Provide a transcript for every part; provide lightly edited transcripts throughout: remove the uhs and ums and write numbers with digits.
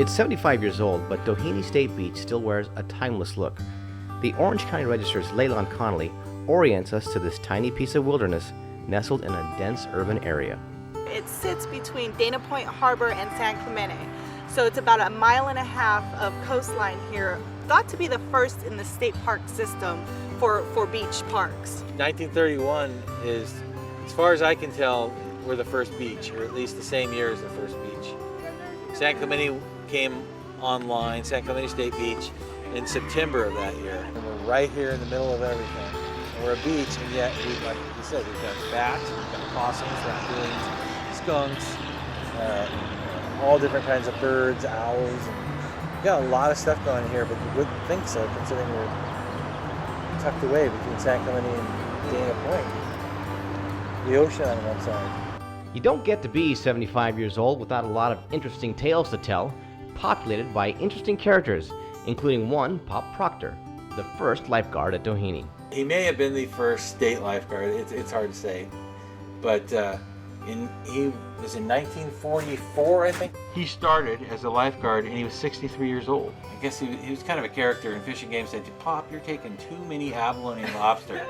It's 75 years old, but Doheny State Beach still wears a timeless look. The Orange County Register's Leland Connolly orients us to this tiny piece of wilderness nestled in a dense urban area. It sits between Dana Point Harbor and San Clemente. So it's about 1.5 miles of coastline here, thought to be the first in the state park system for beach parks. 1931 is, as far as I can tell, we're the first beach, or at least the same year as the first beach. San Clemente came online, San Clemente State Beach, in September of that year. And we're right here in the middle of everything. And we're a beach, and yet, like you said, we've got bats, we've got possums, raccoons, skunks, all different kinds of birds, owls. And we've got a lot of stuff going here, but you wouldn't think so, considering we're tucked away between San Clemente and Dana Point. The ocean on one side. You don't get to be 75 years old without a lot of interesting tales to tell, populated by interesting characters, including one, Pop Proctor, the first lifeguard at Doheny. He may have been the first state lifeguard, it's hard to say, but he was in 1944, I think. He started as a lifeguard and he was 63 years old. I guess he was kind of a character in fishing games, said, "Pop, you're taking too many abalone and lobster.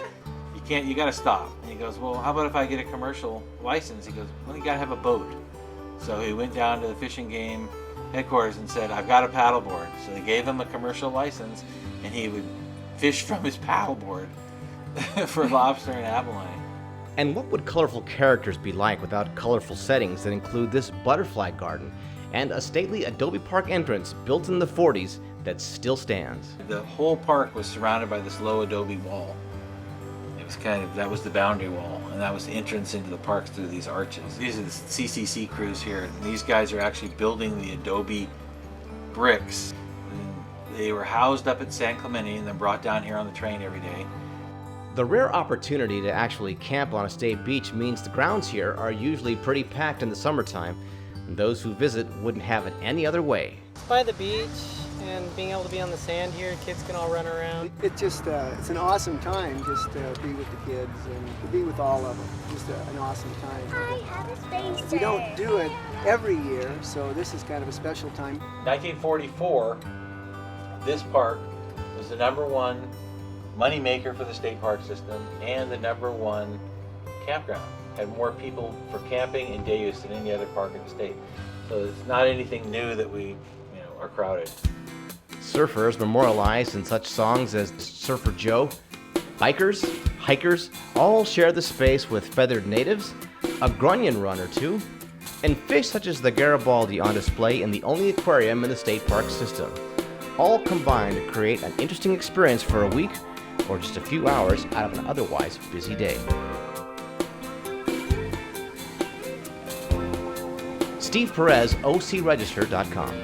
You gotta stop." And he goes, "Well, how about if I get a commercial license?" He goes, "Well, you gotta have a boat." So he went down to the fishing game headquarters and said, "I've got a paddleboard." So they gave him a commercial license and he would fish from his paddleboard for lobster and abalone. And what would colorful characters be like without colorful settings that include this butterfly garden and a stately Adobe Park entrance built in the 40s that still stands? The whole park was surrounded by this low adobe wall. It was that was the boundary wall, and that was the entrance into the parks through these arches. These are the CCC crews here, and these guys are actually building the adobe bricks. And they were housed up at San Clemente and then brought down here on the train every day. The rare opportunity to actually camp on a state beach means the grounds here are usually pretty packed in the summertime, and those who visit wouldn't have it any other way. By the beach and being able to be on the sand here, kids can all run around. It's just, it's an awesome time just to be with the kids and to be with all of them. Just an awesome time. Hi, have a space We don't do it every year, so this is kind of a special time. 1944, this park was the #1 money maker for the state park system and the #1 campground. Had more people for camping and day use than any other park in the state. So it's not anything new that we are crowded. Surfers memorialized in such songs as Surfer Joe, bikers, hikers, all share the space with feathered natives, a grunion run or two, and fish such as the Garibaldi on display in the only aquarium in the state park system. All combine to create an interesting experience for a week or just a few hours out of an otherwise busy day. Steve Perez, OCRegister.com.